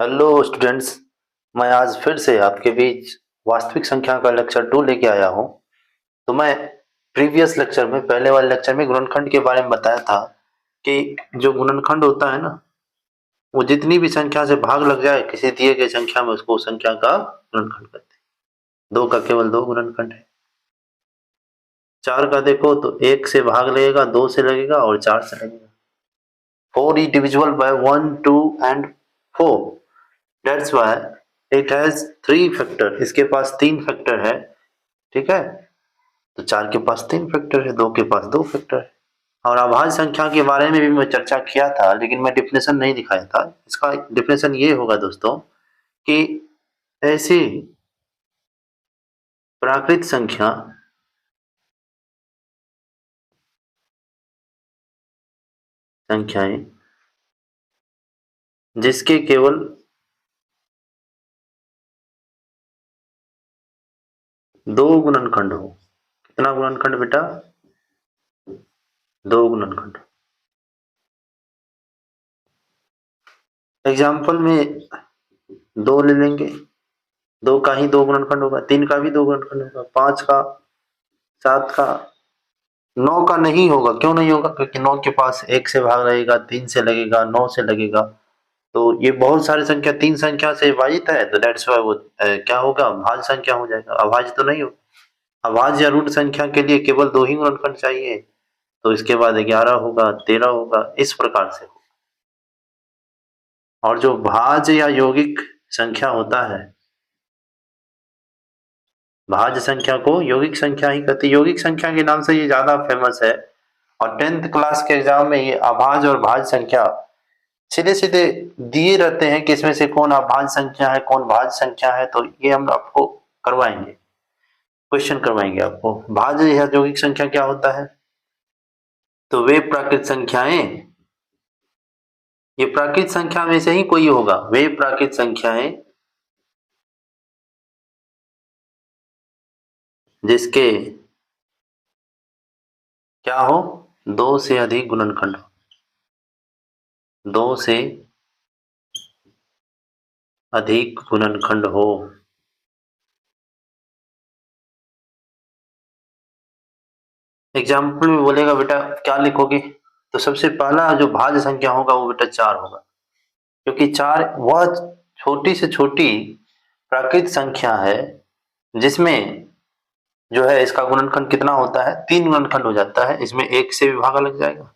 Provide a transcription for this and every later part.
Hello students. मैं आज फिर से आपके बीच वास्तविक संख्या का लेक्चर 2 लेके आया हूँ। तो मैं प्रीवियस लेक्चर में पहले वाले लेक्चर में गुणनखंड के बारे में बताया था कि जो गुणनखंड होता है ना, वो जितनी भी संख्या से भाग लग जाए किसी दिए गए संख्या में, उसको संख्या का गुणनखंड कहते हैं। 2 का केवल 2 गुणनखंड है। 4 का देखो तो 1 से भाग लगेगा, 2 से लगेगा और 4 से लगेगा। 4 is divisible by 1, 2 and 4. That's why it has 3 factor. इसके पास 3 फैक्टर है। ठीक है, तो 4 के पास 3 फैक्टर है, 2 के पास 2 फैक्टर है। और अभाज्य संख्या के बारे में भी मैं चर्चा किया था, लेकिन मैं डिफिनेशन नहीं दिखाया था। इसका डिफिनेशन ये होगा दोस्तों कि ऐसी प्राकृत संख्याएं जिसके केवल दो गुणनखंड हो। कितना गुणनखंड बेटा? 2 गुणनखंड। एग्जाम्पल में 2 ले लेंगे, 2 का ही 2 गुणनखंड होगा, 3 का भी 2 गुणनखंड होगा, 5 का, 7 का, 9 का नहीं होगा। क्यों नहीं होगा? क्योंकि 9 के पास 1 से भाग लगेगा, 3 से लगेगा, 9 से लगेगा। तो ये बहुत सारी संख्या 3 संख्या से विभाजित है, तो दैट्स व्हाई वो क्या होगा? भाज्य संख्या हो जाएगा। अभाज्य तो नहीं हो। अभाज्य या रूट संख्या के लिए केवल 2 ही गुणनखंड चाहिए, तो इसके बाद 11 होगा, 13 होगा, इस प्रकार से। और जो भाज्य या यौगिक संख्या होता है, भाज्य संख्या को यौगिक संख्या ही कहते हैं। यौगिक संख्या के नाम से ये ज्यादा फेमस है। और 10th क्लास के एग्जाम में ये अभाज्य और भाज्य संख्या सीधे सीधे दिए रहते हैं कि इसमें से कौन अभाज्य संख्या है, कौन भाज्य संख्या है। तो ये हम आपको करवाएंगे, क्वेश्चन करवाएंगे आपको। भाज्य या यौगिक संख्या क्या होता है? तो वे प्राकृत संख्याएं, ये प्राकृत संख्या में से ही कोई होगा। वे प्राकृत संख्याएं जिसके क्या हो? 2 से अधिक गुणनखंड हो। 2 से अधिक गुणनखंड हो। एग्जाम्पल में बोलेगा बेटा क्या लिखोगे? तो सबसे पहला जो भाज्य संख्या होगा वो बेटा 4 होगा, क्योंकि 4 वह छोटी से छोटी प्राकृत संख्या है जिसमें जो है इसका गुणनखंड कितना होता है? 3 गुणनखंड हो जाता है। इसमें 1 से भी भागा लग जाएगा,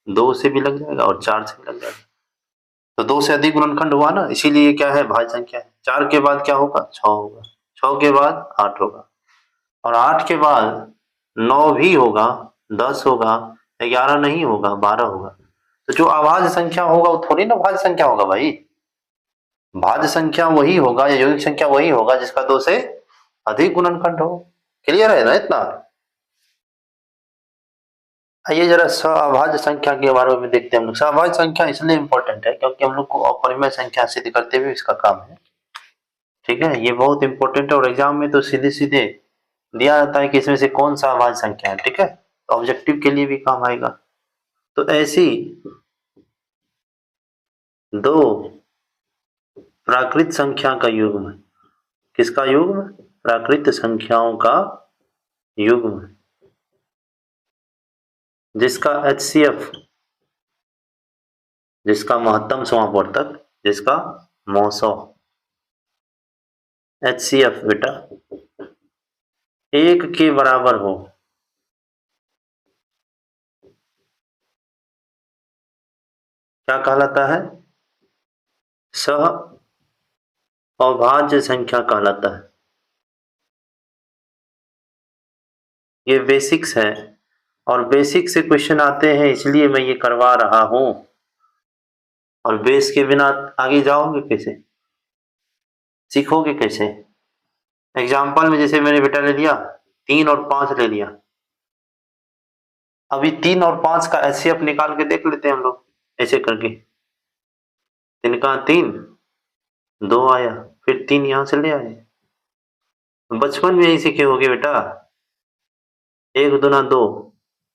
2 से भी लग जाएगा और 4 से भी लग जाएगा। तो 2 से अधिक गुणनखंड हुआ ना, इसीलिए क्या है? भाज्य संख्या है। 4 के बाद क्या होगा? 6 होगा, 6 के बाद 8 होगा, और 8 के बाद 9 भी होगा, 10 होगा, 11 नहीं होगा, 12 होगा। तो जो अभाज्य संख्या होगा वो थोड़ी ना भाज्य संख्या होगा भाई। भाज्य संख्या वही होगा या यौगिक संख्या वही होगा जिसका 2 से अधिक गुणनखंड हो। क्लियर है ना इतना? आइए जरा सअभाज्य संख्या के बारे में देखते हैं हम लोग। सअभाज्य संख्या इसलिए इंपॉर्टेंट है क्योंकि हम लोग को अपरिमेय संख्या सिद्ध करते हुए इसका काम है। ठीक है, ये बहुत इंपॉर्टेंट है और एग्जाम में तो सीधे सीधे दिया जाता है कि इसमें से कौन सा अभाज्य संख्या है। ठीक है, तो ऑब्जेक्टिव के लिए भी काम आएगा। तो ऐसी 2 प्राकृत संख्या का युग्म, किसका युग्म? प्राकृत संख्याओं का युग्म, जिसका HCF, जिसका महत्तम समापवर्तक, जिसका मौसौ, HCF बेटा 1 के बराबर हो, क्या कहलाता है? सह अभाज्य संख्या कहलाता है। ये बेसिक्स है और बेसिक से क्वेश्चन आते हैं, इसलिए मैं ये करवा रहा हूं। और बेस के बिना आगे जाओगे कैसे? सीखोगे कैसे? एग्जाम्पल में जैसे मैंने बेटा ले लिया 3 और 5 ले लिया। अभी 3 और 5 का HCF निकाल के देख लेते हैं हम लोग, ऐसे करके। 3 का 3, 2 आया, फिर 3 यहां से ले आए। बचपन में यही सीखे होगे बेटा, 1 दूना 2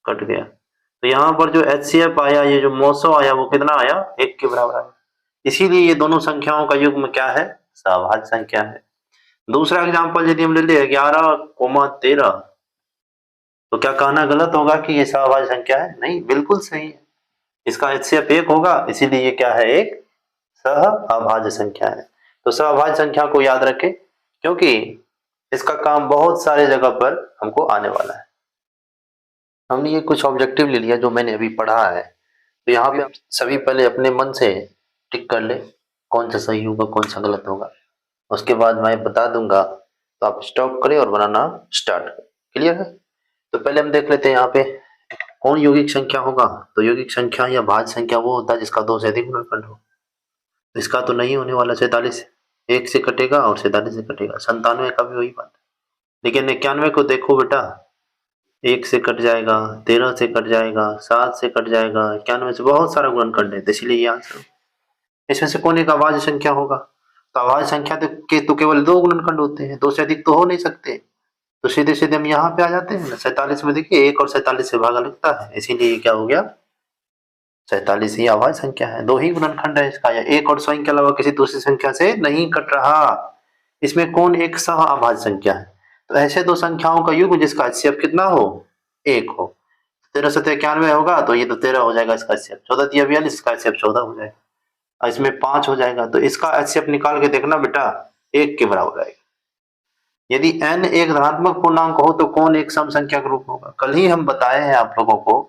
कट गया। तो यहाँ पर जो HCF आया, ये जो मौसो आया, वो कितना आया? 1 के बराबर आया। इसीलिए ये दोनों संख्याओं का युग्म क्या है? सहभाज्य संख्या है। दूसरा एग्जाम्पल यदि हम ले ले 11,13, तो क्या कहना गलत होगा कि ये सहभाज्य संख्या है? नहीं, बिल्कुल सही है। इसका HCF 1 होगा, इसीलिए ये क्या है? एक सहअभाज्य संख्या है। तो सहअभाज्य संख्या को याद रखें, क्योंकि इसका काम बहुत सारे जगह पर हमको आने वाला है। हमने ये कुछ ऑब्जेक्टिव ले लिया जो मैंने अभी पढ़ा है, तो यहाँ पे आप सभी पहले अपने मन से टिक कर ले कौन सा सही होगा, कौन सा गलत होगा। उसके बाद मैं बता दूंगा, तो आप स्टॉप करें और बनाना स्टार्ट करें। क्लियर है? तो पहले हम देख लेते हैं यहाँ पे कौन यौगिक संख्या होगा। तो यौगिक संख्या या भाज्य संख्या वो होता है जिसका 2 से अधिक गुणनखंड हो। इसका तो नहीं होने वाला। 47 1 से कटेगा और 47 से कटेगा। 97 का भी वही बात। लेकिन 91 को देखो बेटा, 1 से कट जाएगा, 13 से कट जाएगा, 7 से कट जाएगा, 91 से बहुत सारा गुणनखंड है, तो इसलिए ये आंसर। इसमें से कौन एक अभाज्य संख्या होगा? तो अभाज्य संख्या तो केवल 2 गुणनखंड होते हैं, 2 से अधिक तो हो नहीं सकते। तो सीधे सीधे हम यहाँ पे आ जाते हैं। 47 में देखिए 1 और 47 से भागा लगता है, इसीलिए ये क्या हो गया? 47 ही अभाज्य संख्या है। 2 ही गुणनखंड है इसका, या 1 और स्वयं के अलावा किसी दूसरी संख्या से नहीं कट रहा। इसमें कौन एक सह अभाज्य संख्या है? तो ऐसे दो संख्याओं का युग्म जिसका HCF कितना हो? 1 हो। 13 से 91 होगा, तो ये तो 13 हो जाएगा इसका HCF। 14 या 42 इसका HCF 14 हो जाएगा, और इसमें 5 हो जाएगा। तो इसका HCF निकाल के देखना बेटा, 1 के बराबर आएगा। यदि n एक धनात्मक पूर्णांक हो तो कौन एक सम संख्या का रूप होगा? कल ही हम बताए हैं आप लोगों को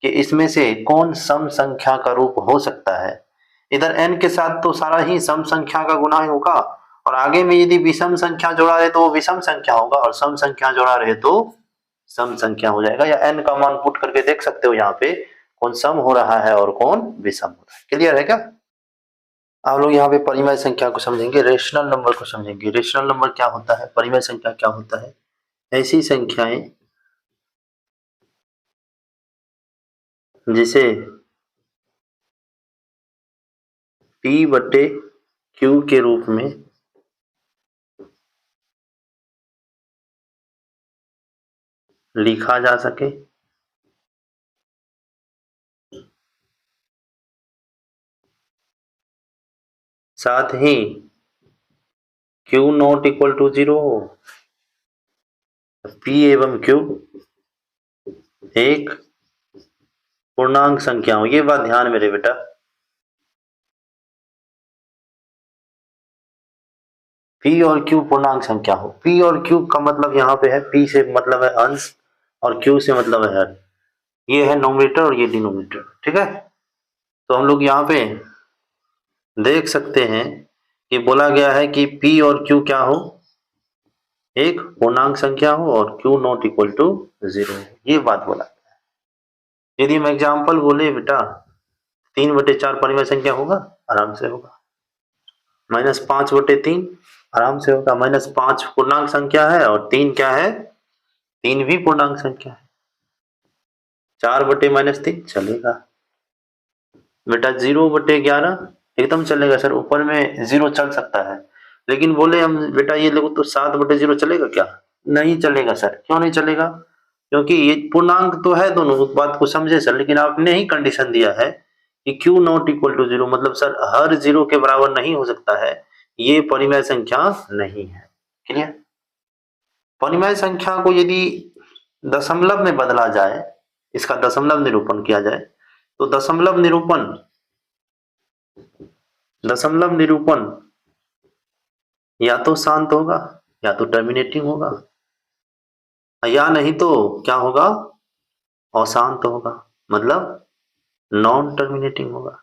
कि इसमें से कौन सम संख्या का रूप हो सकता है। इधर n के साथ तो सारा ही सम संख्या का गुणा होगा, और आगे में यदि विषम संख्या जोड़ा रहे तो वो विषम संख्या होगा, और सम संख्या जोड़ा रहे तो सम संख्या हो जाएगा। या n का मान पुट करके देख सकते हो यहाँ पे कौन सम हो रहा है और कौन विषम हो रहा है। क्लियर है क्या? आप लोग यहाँ पे परिमेय संख्या को समझेंगे, रेशनल नंबर को समझेंगे। रेशनल नंबर क्या होता है, परिमेय संख्या क्या होता है? ऐसी संख्याएं जिसे P/Q के रूप में लिखा जा सके, साथ ही Q नॉट इक्वल टू 0 हो। P एवं Q एक पूर्णांक संख्या हो। ये बात ध्यान में रहे बेटा। P और Q पूर्णांक संख्या हो। P और Q का मतलब यहाँ पे है, P से मतलब है अंश और Q से मतलब है हर। ये है नोमिनेटर और ये डिनोमिनेटर। ठीक है? तो हम लोग यहाँ पे देख सकते हैं कि बोला गया है कि P और Q क्या हो? एक पूर्णांक संख्या हो, और Q नॉट इक्वल टू 0। ये बात बोला। यदि हम एग्जाम्पल बोले बेटा, 3/4 परिमेय संख्या होगा, आराम से होगा। -5/3 आराम से होगा। -5 पूर्णांक संख्या है और 3 क्या है? 3 भी पूर्णांक संख्या है। 4/-3 चलेगा बेटा। 0/11 एकदम चलेगा सर, ऊपर में 0 चल सकता है। लेकिन बोले हम बेटा ये लोग तो 7/0 चलेगा क्या? नहीं चलेगा सर। क्यों नहीं चलेगा? क्योंकि ये पूर्णांक तो है दोनों, उस बात को समझे सर, लेकिन आपने ही कंडीशन दिया है कि Q नॉट इक्वल टू 0, मतलब सर हर 0 के बराबर नहीं हो सकता है, ये परिमेय संख्या नहीं है। क्लियर? परिमेय संख्या को यदि दशमलव में बदला जाए, इसका दशमलव निरूपण किया जाए, तो दशमलव निरूपण या तो शांत होगा, या तो टर्मिनेटिंग होगा, या नहीं तो क्या होगा? अशांत होगा, मतलब नॉन टर्मिनेटिंग होगा।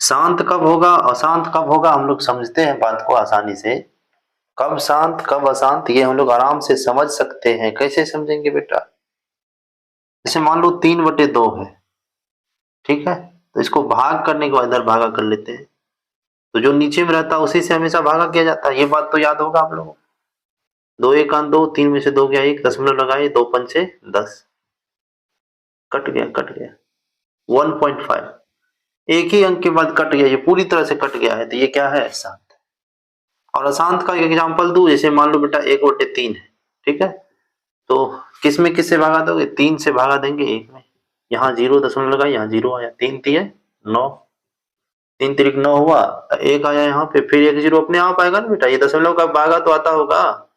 शांत कब होगा, अशांत कब होगा, हम लोग समझते हैं बात को आसानी से। कब शांत कब अशांत ये हम लोग आराम से समझ सकते हैं। कैसे समझेंगे बेटा? जैसे मान लो 3/2 है, ठीक है? तो इसको भाग करने के बाद इधर भागा कर लेते हैं, तो जो नीचे में रहता है उसी से हमेशा भागा किया जाता है। ये बात तो याद होगा आप लोगों को। 2 1 2, 3 में से 2 गया 1, दशमलव लगाए, 2 पंचे 10, कट गया 1.5। एक ही अंक के बाद कट गया, ये पूरी तरह से कट गया है, तो ये क्या है? शांत। और अशांत का एग्जाम्पल दूं, जैसे मान लो बेटा 1/3 है, ठीक है? तो किस में किससे भागा दोगे? 3 से भागा देंगे 1 में। यहाँ 0 दशमलव लगाए, यहाँ 0 आया, 3 3 9, 3 तिरिक 9 हुआ, एक आया यहाँ पे, फिर एक जीरो अपने आप आएगा ना बेटा। ये दशमलव का भागा तो आता होगा।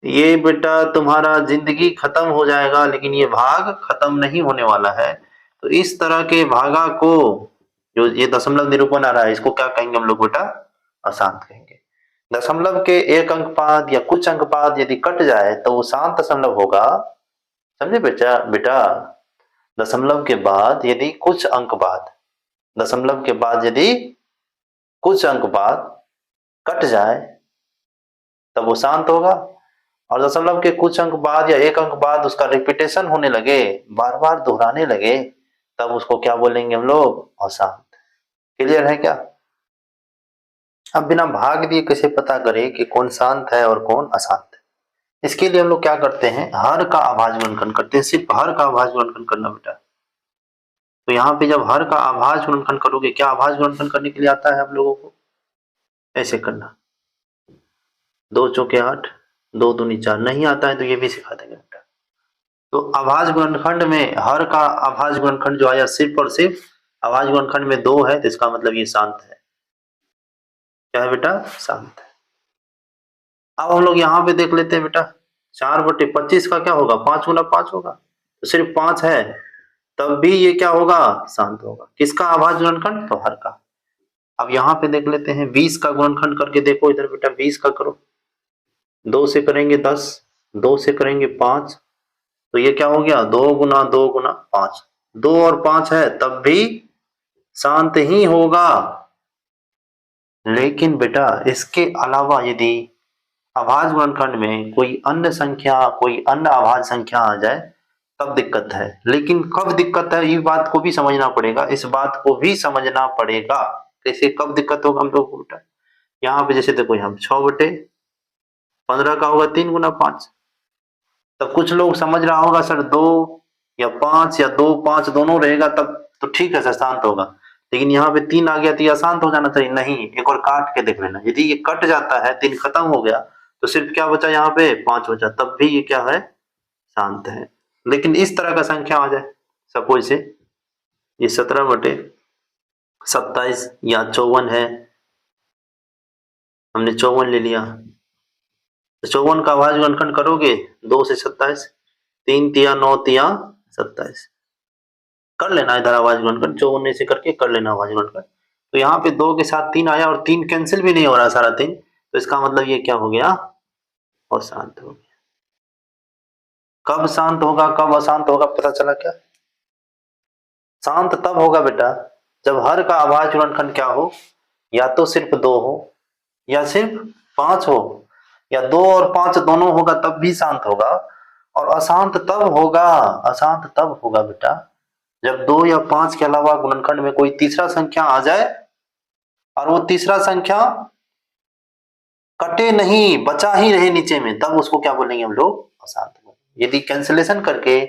ये बेटा तुम्हारा जिंदगी खत्म हो जाएगा, लेकिन ये भाग खत्म नहीं होने वाला है। तो इस तरह के भागा को, जो ये दशमलव निरूपण आ रहा है, इसको क्या कहेंगे हम लोग बेटा? अशांत कहेंगे। दशमलव के एक अंक बाद या कुछ अंक बाद यदि कट जाए तो वो शांत दशमलव होगा। समझे बेटा? बेटा दशमलव के बाद यदि कुछ अंक बाद, दशमलव के बाद यदि कुछ अंक बाद कट जाए तब वो शांत होगा। और दशमलव के कुछ अंक बाद या एक अंक बाद उसका रिपीटेशन होने लगे, बार बार दोहराने लगे, तब उसको क्या बोलेंगे हम लोग? अशांत। क्लियर है क्या? अब बिना भाग दिए कैसे पता करें कि कौन शांत है और कौन अशांत है? इसके लिए हम लोग क्या करते हैं, हर का आभाज्य गुणनखंड करते हैं। सिर्फ हर का आभाज्य गुणनखंड करना बेटा। तो यहाँ पे जब हर का आभाज्य गुणनखंड करोगे, क्या आभाज्य गुणनखंड करने के लिए आता है आप लोगों को? ऐसे करना, 2 चौके 8, 2 दूनी 4। नहीं आता है तो ये भी सिखा देंगे बेटा। तो आभाज्य गुणनखंड में हर का आभाज्य गुणनखंड जो आया, सिर्फ और सिर्फ आभाज्य गुणनखंड में 2 है, तो इसका मतलब ये शांत है। क्या है बेटा? शांत है। अब हम लोग यहाँ पे देख लेते हैं बेटा, 4/25 का क्या होगा? 5 गुना 5 होगा। तो सिर्फ 5 है, तब भी ये क्या होगा? शांत होगा। किसका आभाज्य गुणनखंड? तो हर का। अब यहाँ पे देख लेते हैं, 20 का गुणनखंड करके देखो इधर बेटा। 20 का करो, 2 से करेंगे 10, 2 से करेंगे 5, तो ये क्या हो गया? 2 गुना 2 गुना 5। 2 और 5 है, तब भी शांत ही होगा। लेकिन बेटा इसके अलावा यदि अभाज्य गुणनखंड में कोई अन्य संख्या, कोई अन्य अभाज्य संख्या आ जाए, तब दिक्कत है। लेकिन कब दिक्कत है, ये बात को भी समझना पड़ेगा। इस बात को भी समझना पड़ेगा कैसे, कब दिक्कत होगा हम लोग को बेटा। यहाँ पे जैसे देखो, यहाँ 6/15 का होगा 3 गुना 5। तब कुछ लोग समझ रहा होगा सर 2 या 5 या 2 5 दोनों रहेगा तब तो ठीक है सर, शांत होगा। लेकिन यहाँ पे 3 आ गया तो ये अशांत हो जाना चाहिए। नहीं, एक और काट के देख लेना। यदि ये कट जाता है, 3 खत्म हो गया, तो सिर्फ क्या बचा? यहाँ पे 5 बचा, तब भी ये क्या है? शांत है। लेकिन इस तरह का संख्या आ जाए, सपोज से ये 17/27 या 54 है, हमने 54 ले लिया, तो 54 का अभाज्य गुणनखंड करोगे 2 से 27, 3 तिया 9 तिया 27, कर लेना इधर अभाज्य गुणनखंड। 54 से करके कर लेना अभाज्य गुणनखंड। तो यहाँ पे 2 के साथ 3 आया और 3 कैंसिल भी नहीं हो रहा सारा 3, तो इसका मतलब ये क्या हो गया? और शांत हो गया। कब शांत होगा, कब अशांत होगा, पता चला क्या? शांत तब होगा बेटा जब हर का अभाज्य गुणनखंड क्या हो? या तो सिर्फ 2 हो, या सिर्फ 5 हो, या 2 और 5 दोनों होगा, तब भी शांत होगा। और अशांत तब होगा, अशांत तब होगा बेटा जब 2 या 5 के अलावा गुणनखंड में कोई तीसरा संख्या आ जाए और वो तीसरा संख्या कटे नहीं, बचा ही रहे नीचे में, तब उसको क्या बोलेंगे हम लोग? अशांत। यदि कैंसिलेशन करके,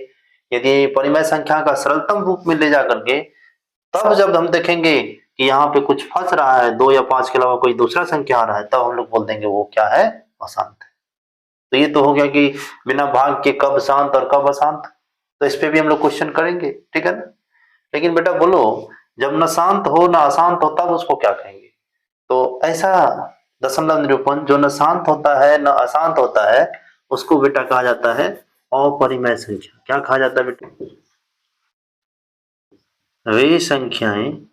यदि परिमेय संख्या का सरलतम रूप में ले जा करके, तब जब हम देखेंगे कि यहाँ पे कुछ फंस रहा है, 2 या 5 के अलावा कोई दूसरा संख्या आ रहा है, तब हम लोग बोल देंगे वो क्या है? अशांत है। तो ये तो हो गया कि बिना भाग के कब शांत और कब अशांत। तो इस पे भी हम लोग क्वेश्चन करेंगे, ठीक है ना। लेकिन बेटा बोलो, जब न शांत हो न अशांत हो, तब उसको क्या कहेंगे? तो ऐसा दशमलव निरूपण जो न शांत होता है न अशांत होता है, उसको बेटा कहा जाता है अपरिमेय संख्या। क्या कहा जाता है बेटा? वे संख्याएं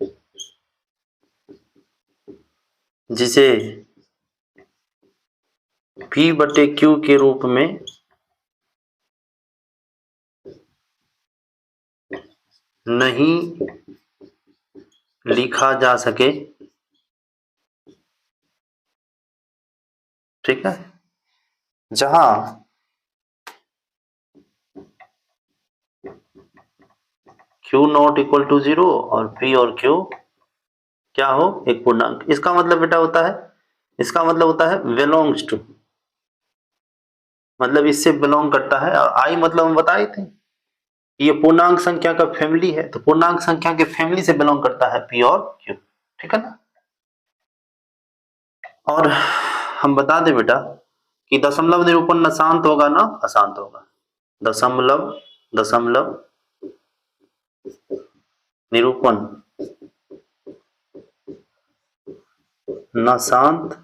जिसे P/Q के रूप में नहीं लिखा जा सके, ठीक है, जहां Q≠0 और P और Q क्या हो? एक पूर्णांक। इसका मतलब बेटा होता है, इसका मतलब होता है बिलोंग्स टू, मतलब इससे बिलोंग करता है। और आई मतलब हम बताए थे, ये पूर्णांक संख्या का फैमिली है, तो पूर्णांक संख्या के फैमिली से बिलोंग करता है P और Q, ठीक है ना। और हम बता दें बेटा कि दशमलव निरूपण न शांत होगा ना अशांत होगा। दशमलव निरूपण न शांत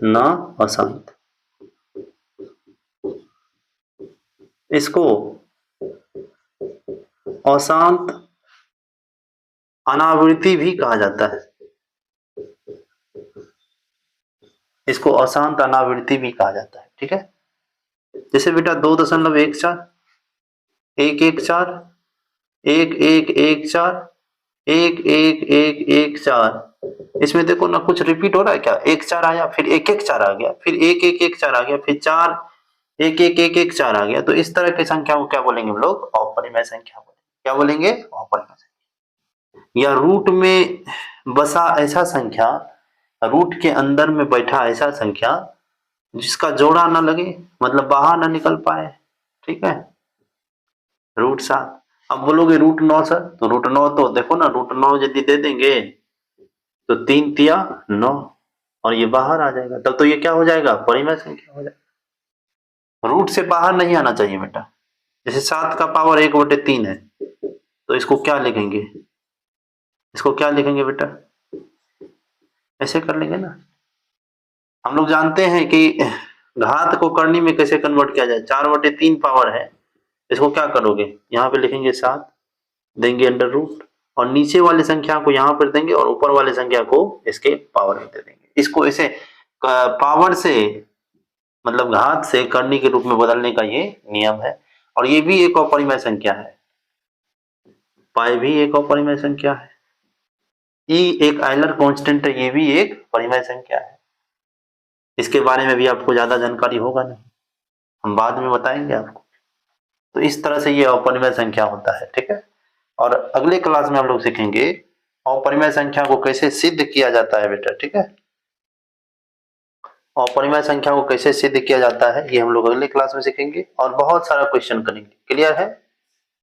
न अशांत। इसको अशांत अनावृत्ति भी कहा जाता है। इसको अशांत अनावृत्ति भी कहा जाता है। ठीक है, जैसे बेटा 2.14 114 1114 111114, इसमें देखो ना कुछ रिपीट हो रहा है क्या? 14 आया, फिर 114 आ गया, फिर 1114 आ गया, फिर 4 111114 आ गया। तो इस तरह की संख्या को क्या बोलेंगे हम लोग? अपरिमेय संख्या बोलेंगे। क्या बोलेंगे? अपरिमेय संख्या। या रूट में बसा ऐसा संख्या, रूट के अंदर में बैठा ऐसा संख्या जिसका जोड़ा ना लगे, मतलब बाहर ना निकल पाए। ठीक है, √7। अब बोलोगे √9 सर, तो √9 तो देखो ना, √9 यदि दे देंगे तो 3 तिया 9 और ये बाहर आ जाएगा, तब तो ये क्या हो जाएगा? परिमेय संख्या हो जाएगा। रूट से बाहर नहीं आना चाहिए बेटा। जैसे 7 का पावर 1/3 है, तो इसको क्या लिखेंगे? इसको क्या लिखेंगे बेटा? ऐसे कर लेंगे ना। हम लोग जानते हैं कि घात को करनी में कैसे कन्वर्ट किया जाए। 4/3 पावर है, इसको क्या करोगे? यहाँ पे लिखेंगे 7, देंगे अंडर रूट, और नीचे वाली संख्या को यहाँ पर देंगे और ऊपर वाली संख्या को इसके पावर में दे देंगे। इसको ऐसे पावर से, मतलब घात से करनी के रूप में बदलने का ये नियम है। और ये भी एक अपरिमेय संख्या है। पाई भी एक अपरिमेय संख्या है। ई एक आयलर कांस्टेंट है, ये भी एक परिमेय संख्या है। इसके बारे में भी आपको ज्यादा जानकारी होगा नहीं, हम बाद में बताएंगे आपको। तो इस तरह से ये अपरिमेय संख्या होता है। ठीक है, और अगले क्लास में हम लोग सीखेंगे अपरिमेय संख्या को कैसे सिद्ध किया जाता है बेटा। ठीक है, अपरिमेय संख्या को कैसे सिद्ध किया जाता है ये हम लोग अगले क्लास में सीखेंगे और बहुत सारा क्वेश्चन करेंगे। क्लियर है?